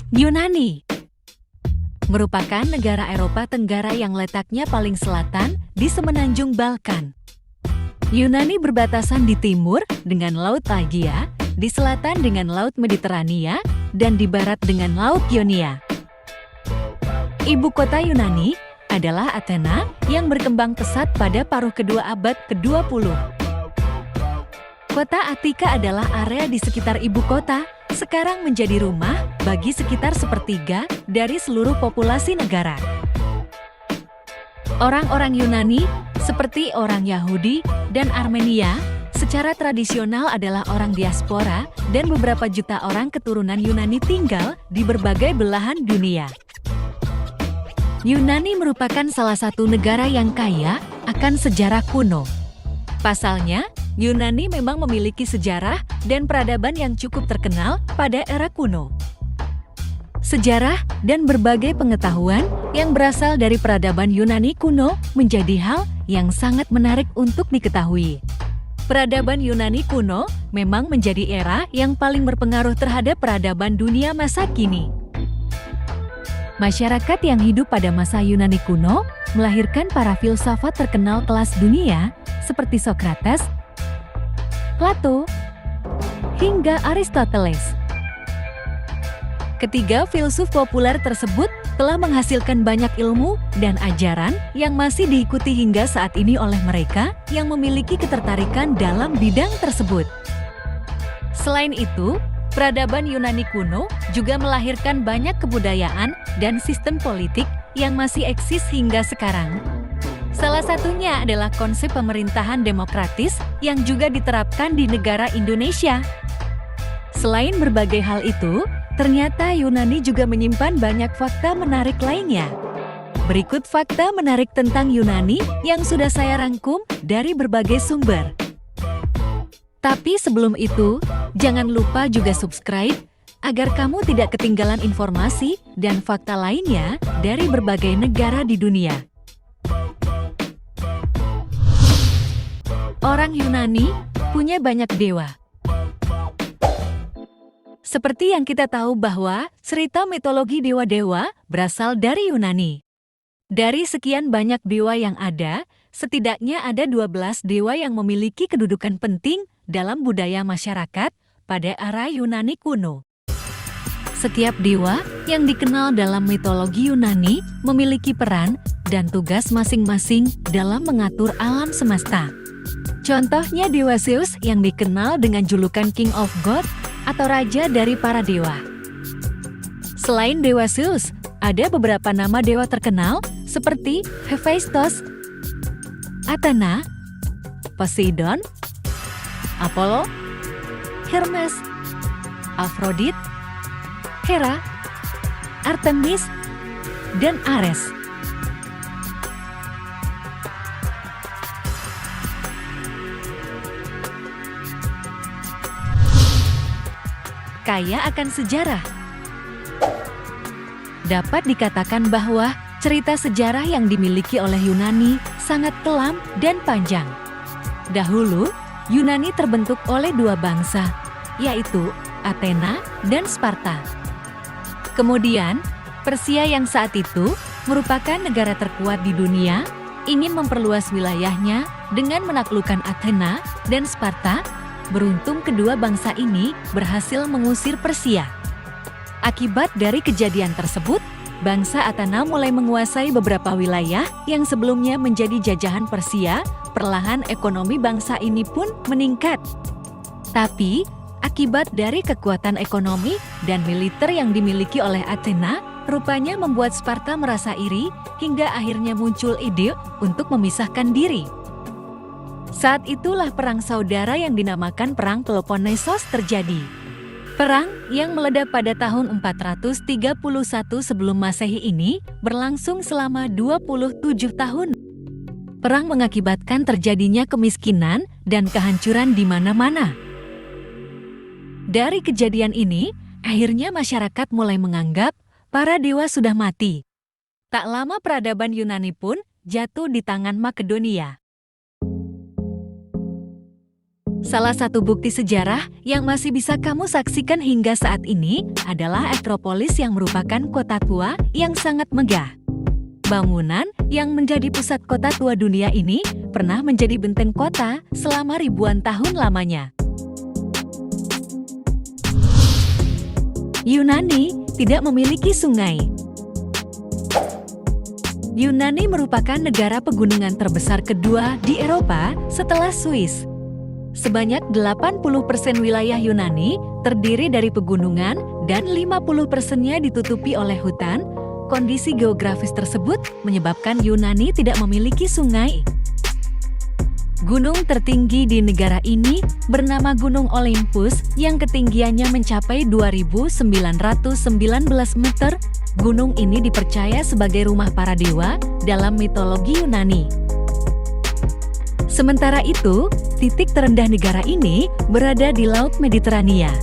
Yunani merupakan negara Eropa Tenggara yang letaknya paling selatan di semenanjung Balkan. Yunani berbatasan di timur dengan Laut Aegea, di selatan dengan Laut Mediterania, dan di barat dengan Laut Ionia. Ibu kota Yunani adalah Athena yang berkembang pesat pada paruh kedua abad ke-20. Kota Attika adalah area di sekitar ibu kota, sekarang menjadi rumah bagi sekitar sepertiga dari seluruh populasi negara. Orang-orang Yunani, seperti orang Yahudi dan Armenia, secara tradisional adalah orang diaspora dan beberapa juta orang keturunan Yunani tinggal di berbagai belahan dunia. Yunani merupakan salah satu negara yang kaya akan sejarah kuno. Pasalnya, Yunani memang memiliki sejarah dan peradaban yang cukup terkenal pada era kuno. Sejarah dan berbagai pengetahuan yang berasal dari peradaban Yunani kuno menjadi hal yang sangat menarik untuk diketahui. Peradaban Yunani kuno memang menjadi era yang paling berpengaruh terhadap peradaban dunia masa kini. Masyarakat yang hidup pada masa Yunani kuno melahirkan para filsafat terkenal kelas dunia seperti Socrates, Plato, hingga Aristoteles. Ketiga filsuf populer tersebut telah menghasilkan banyak ilmu dan ajaran yang masih diikuti hingga saat ini oleh mereka yang memiliki ketertarikan dalam bidang tersebut. Selain itu, peradaban Yunani kuno juga melahirkan banyak kebudayaan dan sistem politik yang masih eksis hingga sekarang. Salah satunya adalah konsep pemerintahan demokratis yang juga diterapkan di negara Indonesia. Selain berbagai hal itu, ternyata Yunani juga menyimpan banyak fakta menarik lainnya. Berikut fakta menarik tentang Yunani yang sudah saya rangkum dari berbagai sumber. Tapi sebelum itu, jangan lupa juga subscribe agar kamu tidak ketinggalan informasi dan fakta lainnya dari berbagai negara di dunia. Orang Yunani punya banyak dewa. Seperti yang kita tahu bahwa cerita mitologi dewa-dewa berasal dari Yunani. Dari sekian banyak dewa yang ada, setidaknya ada 12 dewa yang memiliki kedudukan penting dalam budaya masyarakat pada era Yunani kuno. Setiap dewa yang dikenal dalam mitologi Yunani memiliki peran dan tugas masing-masing dalam mengatur alam semesta. Contohnya Dewa Zeus yang dikenal dengan julukan King of God atau Raja dari para Dewa. Selain Dewa Zeus, ada beberapa nama dewa terkenal seperti Hephaestus, Athena, Poseidon, Apollo, Hermes, Aphrodite, Hera, Artemis, dan Ares. Kaya akan sejarah. Dapat dikatakan bahwa cerita sejarah yang dimiliki oleh Yunani sangat kelam dan panjang. Dahulu, Yunani terbentuk oleh dua bangsa, yaitu Athena dan Sparta. Kemudian, Persia yang saat itu merupakan negara terkuat di dunia, ingin memperluas wilayahnya dengan menaklukkan Athena dan Sparta. Beruntung kedua bangsa ini berhasil mengusir Persia. Akibat dari kejadian tersebut, bangsa Athena mulai menguasai beberapa wilayah yang sebelumnya menjadi jajahan Persia. Perlahan ekonomi bangsa ini pun meningkat. Tapi, akibat dari kekuatan ekonomi dan militer yang dimiliki oleh Athena, rupanya membuat Sparta merasa iri hingga akhirnya muncul ide untuk memisahkan diri. Saat itulah perang saudara yang dinamakan Perang Peloponnesos terjadi. Perang yang meledak pada tahun 431 sebelum Masehi ini berlangsung selama 27 tahun. Perang mengakibatkan terjadinya kemiskinan dan kehancuran di mana-mana. Dari kejadian ini, akhirnya masyarakat mulai menganggap para dewa sudah mati. Tak lama peradaban Yunani pun jatuh di tangan Makedonia. Salah satu bukti sejarah yang masih bisa kamu saksikan hingga saat ini adalah Akropolis yang merupakan kota tua yang sangat megah. Bangunan yang menjadi pusat kota tua dunia ini pernah menjadi benteng kota selama ribuan tahun lamanya. Yunani tidak memiliki sungai. Yunani merupakan negara pegunungan terbesar kedua di Eropa setelah Swiss. Sebanyak 80% wilayah Yunani terdiri dari pegunungan dan 50%-nya ditutupi oleh hutan. Kondisi geografis tersebut menyebabkan Yunani tidak memiliki sungai. Gunung tertinggi di negara ini bernama Gunung Olympus yang ketinggiannya mencapai 2.919 meter. Gunung ini dipercaya sebagai rumah para dewa dalam mitologi Yunani. Sementara itu, titik terendah negara ini berada di Laut Mediterania.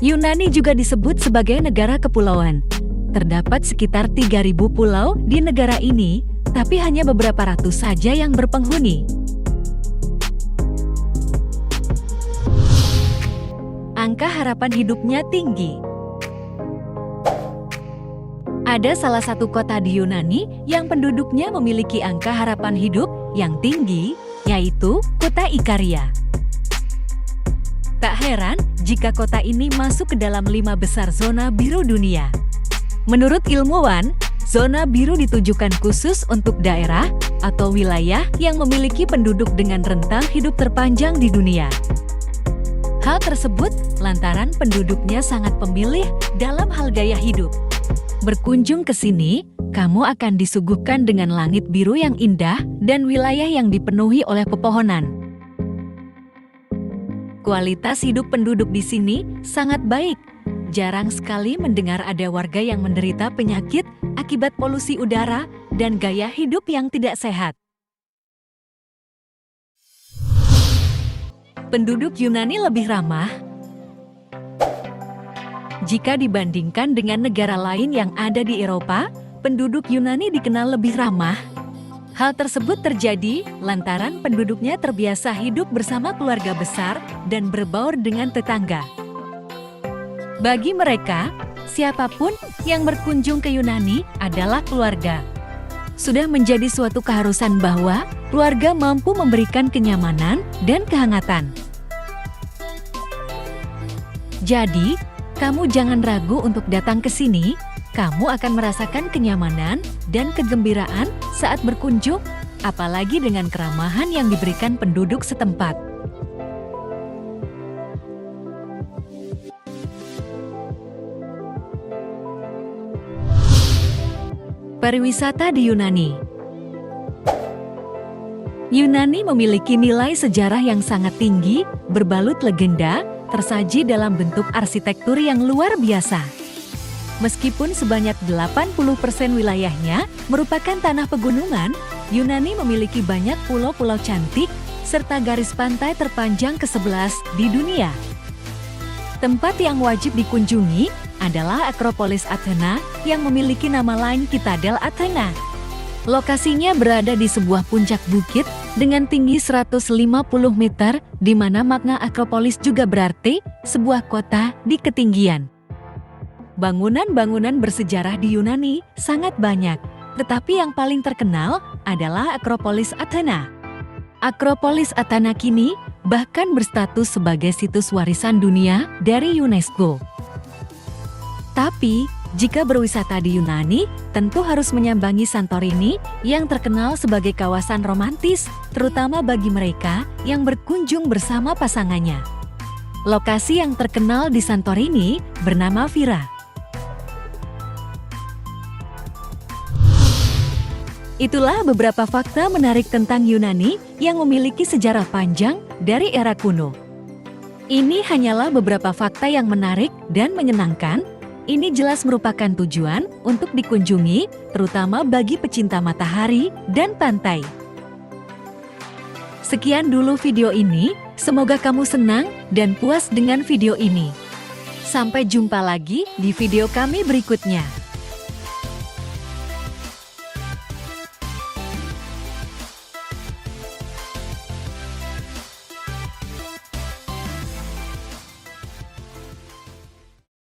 Yunani juga disebut sebagai negara kepulauan. Terdapat sekitar 3.000 pulau di negara ini, tapi hanya beberapa ratus saja yang berpenghuni. Angka harapan hidupnya tinggi. Ada salah satu kota di Yunani yang penduduknya memiliki angka harapan hidup yang tinggi, yaitu kota Ikaria. Tak heran jika kota ini masuk ke dalam 5 besar zona biru dunia. Menurut ilmuwan, zona biru ditujukan khusus untuk daerah atau wilayah yang memiliki penduduk dengan rentang hidup terpanjang di dunia. Hal tersebut lantaran penduduknya sangat pemilih dalam hal gaya hidup. Berkunjung ke sini, kamu akan disuguhkan dengan langit biru yang indah dan wilayah yang dipenuhi oleh pepohonan. Kualitas hidup penduduk di sini sangat baik. Jarang sekali mendengar ada warga yang menderita penyakit akibat polusi udara dan gaya hidup yang tidak sehat. Penduduk Yunani lebih ramah. Jika dibandingkan dengan negara lain yang ada di Eropa, penduduk Yunani dikenal lebih ramah. Hal tersebut terjadi lantaran penduduknya terbiasa hidup bersama keluarga besar dan berbaur dengan tetangga. Bagi mereka, siapapun yang berkunjung ke Yunani adalah keluarga. Sudah menjadi suatu keharusan bahwa keluarga mampu memberikan kenyamanan dan kehangatan. Jadi, kamu jangan ragu untuk datang ke sini. Kamu akan merasakan kenyamanan dan kegembiraan saat berkunjung, apalagi dengan keramahan yang diberikan penduduk setempat. Pariwisata di Yunani. Yunani memiliki nilai sejarah yang sangat tinggi, berbalut legenda, tersaji dalam bentuk arsitektur yang luar biasa. Meskipun sebanyak 80% wilayahnya merupakan tanah pegunungan, Yunani memiliki banyak pulau-pulau cantik, serta garis pantai terpanjang ke-11 di dunia. Tempat yang wajib dikunjungi adalah Akropolis Athena yang memiliki nama lain Citadel Athena. Lokasinya berada di sebuah puncak bukit dengan tinggi 150 meter, di mana makna Akropolis juga berarti sebuah kota di ketinggian. Bangunan-bangunan bersejarah di Yunani sangat banyak, tetapi yang paling terkenal adalah Akropolis Athena. Akropolis Athena kini bahkan berstatus sebagai situs warisan dunia dari UNESCO. Tapi, jika berwisata di Yunani, tentu harus menyambangi Santorini yang terkenal sebagai kawasan romantis, terutama bagi mereka yang berkunjung bersama pasangannya. Lokasi yang terkenal di Santorini bernama Vira. Itulah beberapa fakta menarik tentang Yunani yang memiliki sejarah panjang dari era kuno. Ini hanyalah beberapa fakta yang menarik dan menyenangkan. Ini jelas merupakan tujuan untuk dikunjungi, terutama bagi pecinta matahari dan pantai. Sekian dulu video ini, semoga kamu senang dan puas dengan video ini. Sampai jumpa lagi di video kami berikutnya.